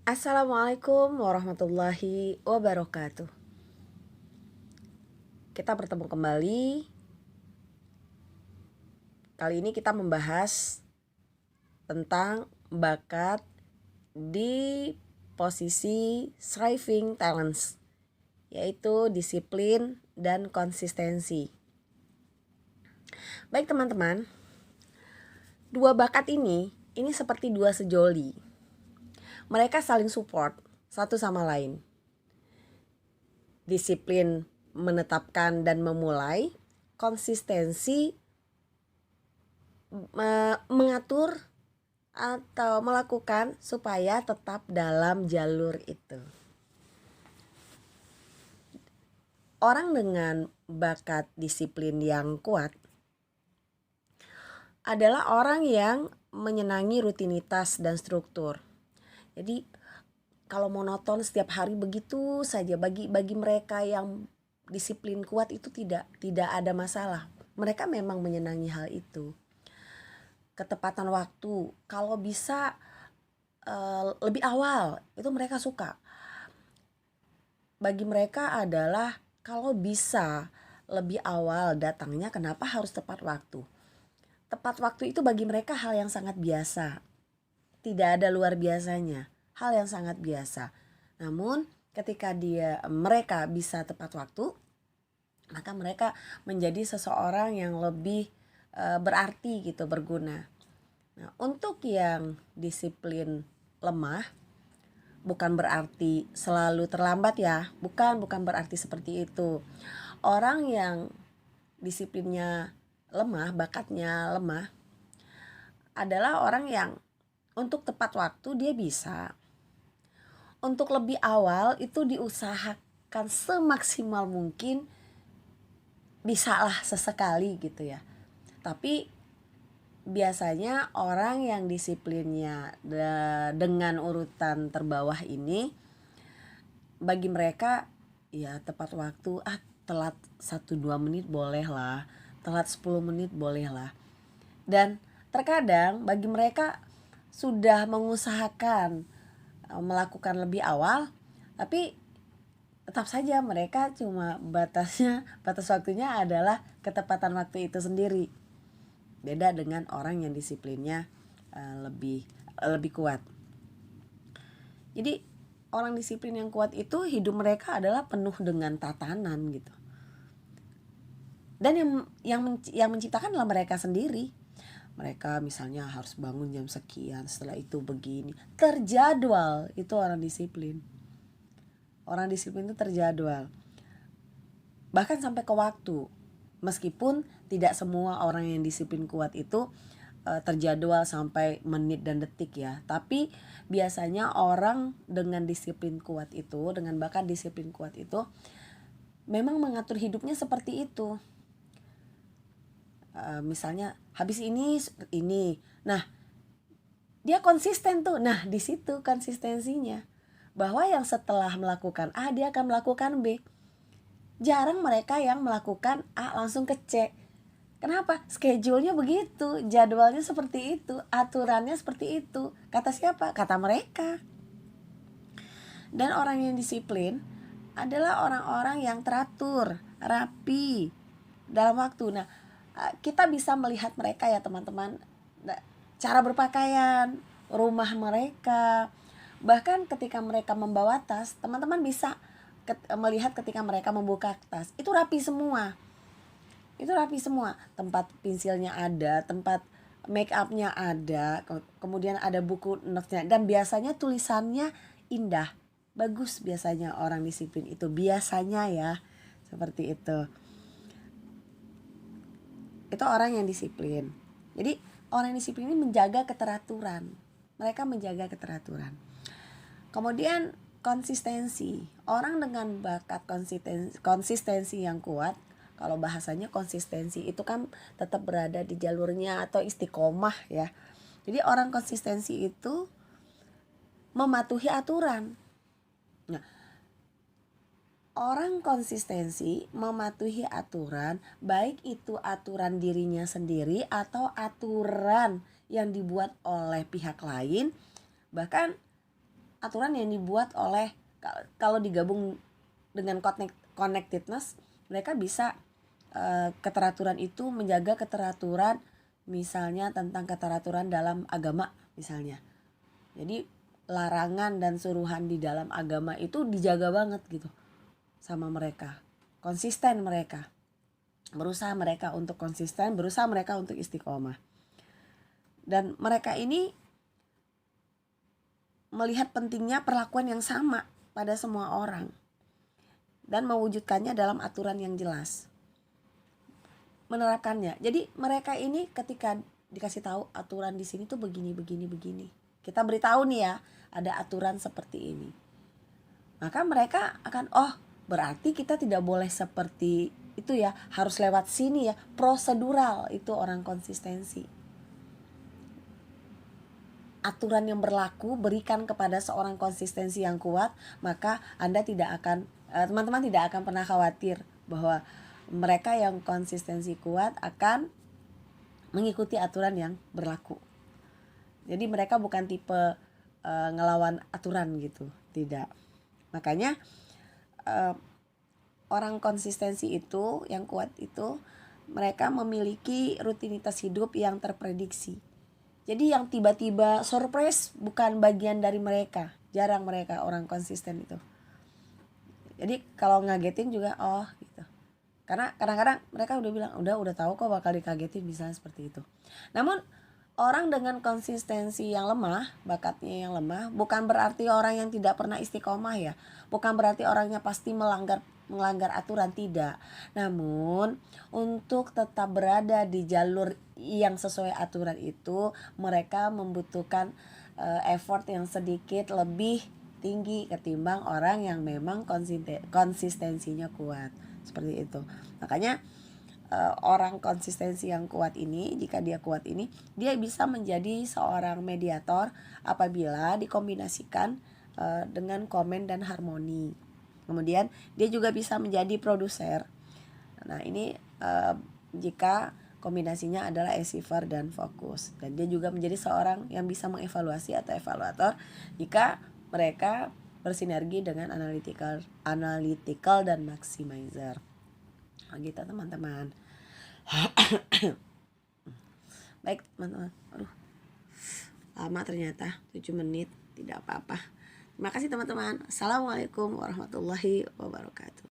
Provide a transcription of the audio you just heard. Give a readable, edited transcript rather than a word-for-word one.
Assalamualaikum warahmatullahi wabarakatuh. Kita bertemu kembali. Kali ini kita membahas tentang bakat di posisi thriving talents, yaitu disiplin dan konsistensi. Baik teman-teman, dua bakat ini seperti dua sejoli. Mereka saling support satu sama lain. Disiplin menetapkan dan memulai, konsistensi mengatur atau melakukan supaya tetap dalam jalur itu. Orang dengan bakat disiplin yang kuat adalah orang yang menyenangi rutinitas dan struktur. Jadi kalau monoton setiap hari begitu saja, bagi mereka yang disiplin kuat itu tidak ada masalah. Mereka memang menyenangi hal itu. Ketepatan waktu, kalau bisa lebih awal, itu mereka suka. Bagi mereka adalah kalau bisa lebih awal datangnya, kenapa harus tepat waktu? Tepat waktu itu bagi mereka hal yang sangat biasa. Tidak ada luar biasanya, hal yang sangat biasa. Namun ketika mereka bisa tepat waktu, maka mereka menjadi seseorang yang lebih berarti gitu, berguna. Nah, untuk yang disiplin lemah, bukan berarti selalu terlambat ya, bukan berarti seperti itu. Orang yang disiplinnya lemah, bakatnya lemah, adalah orang yang untuk tepat waktu dia bisa. Untuk lebih awal itu diusahakan semaksimal mungkin, bisalah sesekali gitu ya. Tapi biasanya orang yang disiplinnya dengan urutan terbawah ini, bagi mereka ya tepat waktu, telat 1-2 menit boleh lah, telat 10 menit boleh lah. Dan terkadang bagi mereka sudah mengusahakan melakukan lebih awal, tapi tetap saja mereka cuma batas waktunya adalah ketepatan waktu itu sendiri. Beda dengan orang yang disiplinnya lebih kuat. Jadi orang disiplin yang kuat itu hidup mereka adalah penuh dengan tatanan gitu. Dan yang menciptakan adalah mereka sendiri. Mereka misalnya harus bangun jam sekian, setelah itu begini, terjadwal. Itu orang disiplin. Orang disiplin itu terjadwal. Bahkan sampai ke waktu. Meskipun tidak semua orang yang disiplin kuat itu terjadwal sampai menit dan detik ya. Tapi biasanya orang dengan disiplin kuat itu, dengan bakat disiplin kuat itu, memang mengatur hidupnya seperti itu. Misalnya habis ini, nah dia konsisten tuh. Nah di situ konsistensinya, bahwa yang setelah melakukan A dia akan melakukan B. Jarang mereka yang melakukan A langsung ke C. Kenapa? Schedule-nya begitu, jadwalnya seperti itu, aturannya seperti itu. Kata siapa? Kata mereka. Dan orang yang disiplin adalah orang-orang yang teratur, rapi dalam waktu. Nah, kita bisa melihat mereka ya teman-teman, cara berpakaian, rumah mereka. Bahkan ketika mereka membawa tas, teman-teman bisa melihat ketika mereka membuka tas, itu rapi semua. Itu rapi semua. Tempat pensilnya ada, tempat make upnya ada, kemudian ada buku notesnya, dan biasanya tulisannya indah, bagus. Biasanya orang disiplin itu biasanya ya seperti itu. Itu orang yang disiplin. Jadi orang yang disiplin ini menjaga keteraturan. Mereka menjaga keteraturan. Kemudian konsistensi. Orang dengan bakat konsistensi yang kuat, kalau bahasanya konsistensi itu kan tetap berada di jalurnya atau istiqomah ya. Jadi orang konsistensi itu mematuhi aturan. Nah, orang konsistensi mematuhi aturan, baik itu aturan dirinya sendiri atau aturan yang dibuat oleh pihak lain. Bahkan aturan yang dibuat oleh, kalau digabung dengan connectedness, mereka bisa keteraturan itu menjaga keteraturan, misalnya tentang keteraturan dalam agama misalnya. Jadi larangan dan suruhan di dalam agama itu dijaga banget gitu sama mereka. Konsisten mereka. Berusaha mereka untuk konsisten, berusaha mereka untuk istiqomah. Dan mereka ini melihat pentingnya perlakuan yang sama pada semua orang dan mewujudkannya dalam aturan yang jelas. Menerapkannya. Jadi mereka ini ketika dikasih tahu aturan di sini tuh begini. Kita beritahu nih ya, ada aturan seperti ini. Maka mereka akan, oh berarti kita tidak boleh seperti itu ya, harus lewat sini ya, prosedural. Itu orang konsistensi. Aturan yang berlaku berikan kepada seorang konsistensi yang kuat, maka Anda tidak akan, teman-teman tidak akan pernah khawatir bahwa mereka yang konsistensi kuat akan mengikuti aturan yang berlaku. Jadi mereka bukan tipe ngelawan aturan gitu, tidak. Makanya orang konsistensi itu, yang kuat itu, mereka memiliki rutinitas hidup yang terprediksi. Jadi yang tiba-tiba surprise bukan bagian dari mereka. Jarang mereka orang konsisten itu. Jadi kalau ngagetin juga oh gitu. Karena kadang-kadang mereka udah bilang udah tahu kok bakal dikagetin, misalnya seperti itu. Namun orang dengan konsistensi yang lemah, bakatnya yang lemah, bukan berarti orang yang tidak pernah istiqomah ya. Bukan berarti orangnya pasti melanggar aturan, tidak. Namun untuk tetap berada di jalur yang sesuai aturan itu, mereka membutuhkan effort yang sedikit lebih tinggi ketimbang orang yang memang konsistensinya kuat. Seperti itu. Makanya orang konsistensi yang kuat ini, jika dia kuat ini, dia bisa menjadi seorang mediator apabila dikombinasikan dengan komen dan harmoni. Kemudian dia juga bisa menjadi produser. Nah ini jika kombinasinya adalah achiever dan fokus. Dan dia juga menjadi seorang yang bisa mengevaluasi atau evaluator jika mereka bersinergi dengan analytical dan maximizer. Gitu teman-teman. Baik teman-teman. Aduh, lama ternyata 7 menit. Tidak apa-apa. Terima kasih teman-teman. Assalamualaikum warahmatullahi wabarakatuh.